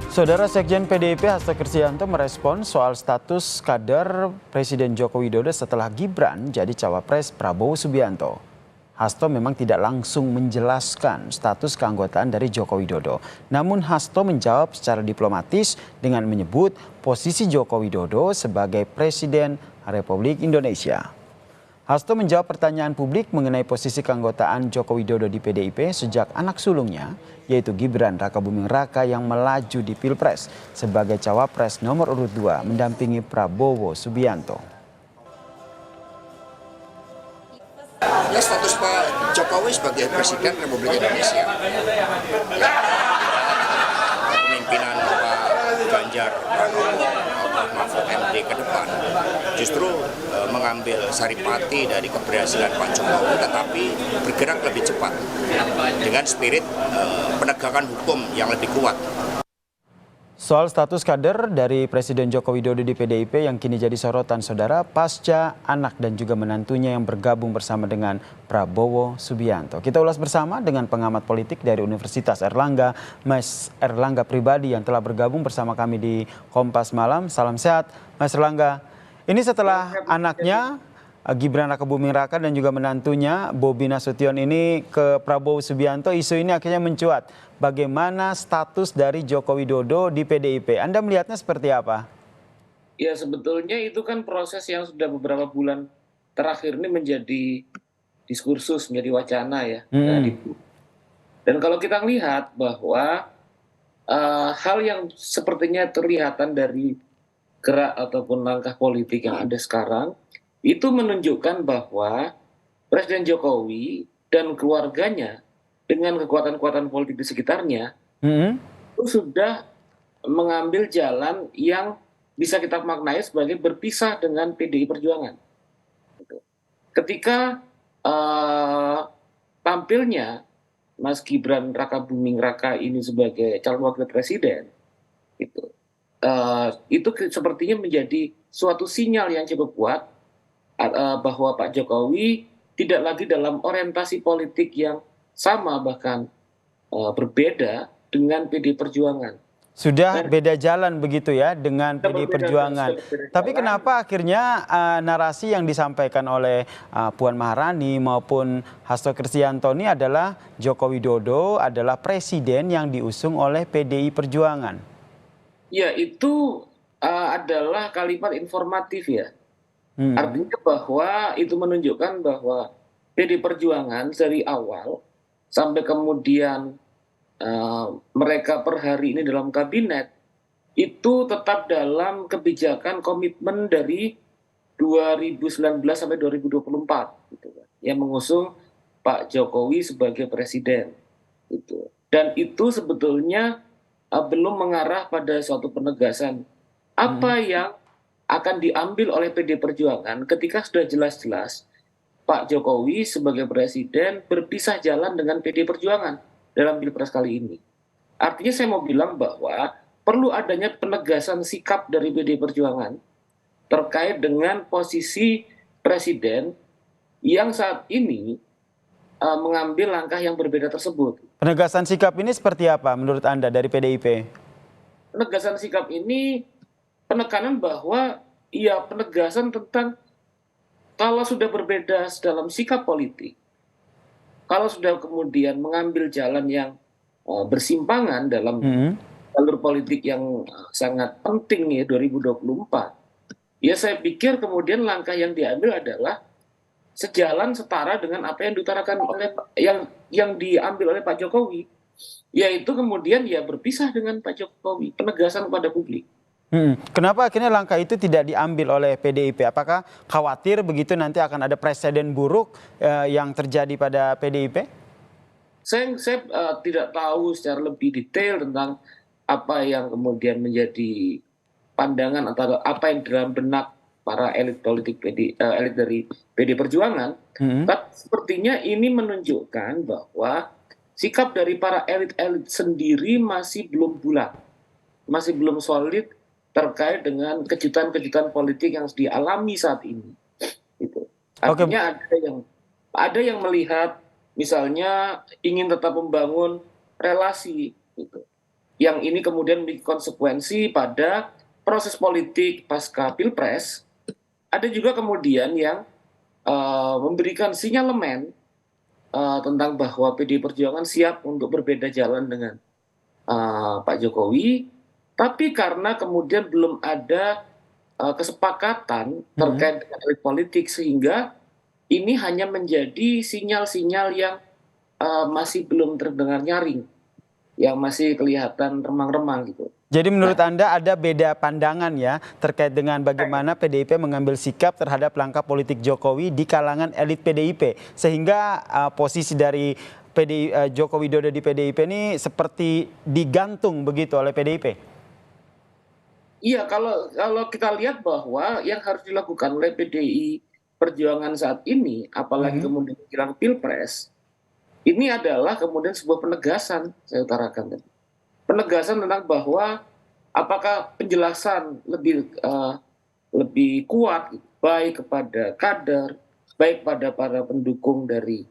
Saudara Sekjen PDIP Hasto Kristianto merespon soal status kader Presiden Joko Widodo setelah Gibran jadi cawapres Prabowo Subianto. Hasto memang tidak langsung menjelaskan status keanggotaan dari Joko Widodo. Namun Hasto menjawab secara diplomatis dengan menyebut posisi Joko Widodo sebagai Presiden Republik Indonesia. Hasto menjawab pertanyaan publik mengenai posisi keanggotaan Joko Widodo di PDIP sejak anak sulungnya, yaitu Gibran Rakabuming Raka yang melaju di Pilpres sebagai cawapres nomor urut 2 mendampingi Prabowo Subianto. Ya, status Pak Jokowi sebagai Presiden Republik Indonesia. Ya, kepemimpinan Pak Ganjar Pranowo atau Mahfud MD ke depan justru mengambil saripati dari keberhasilan Pak Jokowi, tetapi bergerak lebih cepat dengan spirit penegakan hukum yang lebih kuat. Soal status kader dari Presiden Joko Widodo di PDIP yang kini jadi sorotan saudara pasca anak dan juga menantunya yang bergabung bersama dengan Prabowo Subianto. Kita ulas bersama dengan pengamat politik dari Universitas Airlangga, Mas Erlangga Pribadi yang telah bergabung bersama kami di Kompas Malam. Salam sehat Mas Erlangga. Ini setelah anaknya Gibran Rakabuming Raka dan juga menantunya Bobi Nasution ini ke Prabowo Subianto, isu ini akhirnya mencuat. Bagaimana status dari Joko Widodo di PDIP? Anda melihatnya seperti apa? Ya, sebetulnya itu kan proses yang sudah beberapa bulan terakhir ini menjadi diskursus, menjadi wacana ya. Dan kalau kita lihat bahwa hal yang sepertinya kelihatan dari gerak ataupun langkah politik yang ada sekarang, itu menunjukkan bahwa Presiden Jokowi dan keluarganya dengan kekuatan-kekuatan politik di sekitarnya itu sudah mengambil jalan yang bisa kita maknai sebagai berpisah dengan PDI Perjuangan. Ketika tampilnya Mas Gibran Rakabuming Raka ini sebagai calon wakil presiden, itu sepertinya menjadi suatu sinyal yang cukup kuat bahwa Pak Jokowi tidak lagi dalam orientasi politik yang sama, bahkan berbeda dengan PDI Perjuangan. Sudah beda jalan begitu ya dengan PDI Perjuangan. Tapi kenapa akhirnya narasi yang disampaikan oleh Puan Maharani maupun Hasto Kristianto ini adalah Joko Widodo adalah presiden yang diusung oleh PDI Perjuangan? Ya, itu adalah kalimat informatif ya. Artinya bahwa itu menunjukkan bahwa PDI Perjuangan dari awal sampai kemudian mereka per hari ini dalam kabinet itu tetap dalam kebijakan komitmen dari 2019 sampai 2024 gitu kan, yang mengusung Pak Jokowi sebagai presiden gitu. Dan itu sebetulnya belum mengarah pada suatu penegasan apa yang akan diambil oleh PDI Perjuangan ketika sudah jelas-jelas Pak Jokowi sebagai presiden berpisah jalan dengan PDI Perjuangan dalam Pilpres kali ini. Artinya saya mau bilang bahwa perlu adanya penegasan sikap dari PDI Perjuangan terkait dengan posisi presiden yang saat ini mengambil langkah yang berbeda tersebut. Penegasan sikap ini seperti apa menurut Anda dari PDIP? Penegasan sikap ini penekanan bahwa ya penegasan tentang kalau sudah berbeda dalam sikap politik, kalau sudah kemudian mengambil jalan yang bersimpangan dalam jalur politik yang sangat penting ya 2024, ya saya pikir kemudian langkah yang diambil adalah sejalan setara dengan apa yang diutarakan oleh yang diambil oleh Pak Jokowi, yaitu kemudian ya berpisah dengan Pak Jokowi, penegasan kepada publik. Kenapa akhirnya langkah itu tidak diambil oleh PDIP? Apakah khawatir begitu nanti akan ada presiden buruk yang terjadi pada PDIP? Saya tidak tahu secara lebih detail tentang apa yang kemudian menjadi pandangan atau apa yang dalam benak para elit politik elit dari PDI Perjuangan. Tapi sepertinya ini menunjukkan bahwa sikap dari para elit-elit sendiri masih belum bulat, masih belum solid terkait dengan kejutan-kejutan politik yang dialami saat ini. Gitu. Artinya ada yang melihat misalnya ingin tetap membangun relasi, gitu. yang ini kemudian memiliki konsekuensi pada proses politik pasca Pilpres. Ada juga kemudian yang memberikan sinyalemen tentang bahwa PDI Perjuangan siap untuk berbeda jalan dengan Pak Jokowi, tapi karena kemudian belum ada kesepakatan terkait dengan elit politik, sehingga ini hanya menjadi sinyal-sinyal yang masih belum terdengar nyaring, yang masih kelihatan remang-remang gitu. Jadi menurut Anda ada beda pandangan ya terkait dengan bagaimana PDIP mengambil sikap terhadap langkah politik Jokowi di kalangan elit PDIP, sehingga posisi dari Joko Widodo di PDIP ini seperti digantung begitu oleh PDIP? Iya, kalau kita lihat bahwa yang harus dilakukan oleh PDI Perjuangan saat ini, apalagi kemudian menjelang Pilpres, ini adalah kemudian sebuah penegasan, saya utarakan tadi. Penegasan tentang bahwa apakah penjelasan lebih kuat, baik kepada kader, baik pada para pendukung dari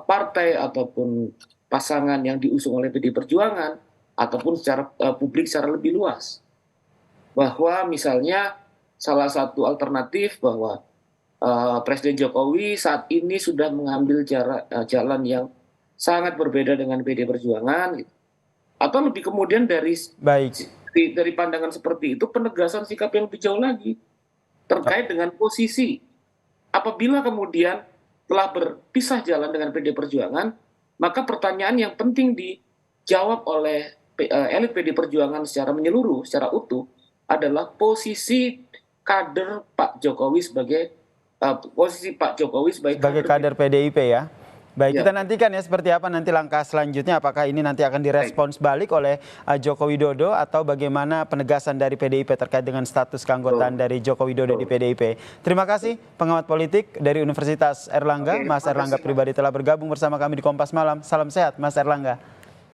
partai ataupun pasangan yang diusung oleh PDI Perjuangan, ataupun secara publik secara lebih luas. Bahwa misalnya salah satu alternatif bahwa Presiden Jokowi saat ini sudah mengambil jalan yang sangat berbeda dengan PDI Perjuangan, gitu. Atau lebih kemudian dari pandangan seperti itu, penegasan sikap yang lebih jauh lagi terkait dengan posisi. Apabila kemudian telah berpisah jalan dengan PDI Perjuangan, maka pertanyaan yang penting dijawab oleh elit PDI Perjuangan secara menyeluruh, secara utuh, adalah posisi kader Pak Jokowi sebagai kader PDIP ya. Baik, Ya. kita nantikan ya seperti apa nanti langkah selanjutnya, apakah ini nanti akan direspons balik oleh Joko Widodo atau bagaimana penegasan dari PDIP terkait dengan status keanggotaan dari Joko Widodo di PDIP. Terima kasih pengamat politik dari Universitas Airlangga, Mas Erlangga Pribadi telah bergabung bersama kami di Kompas Malam. Salam sehat Mas Erlangga.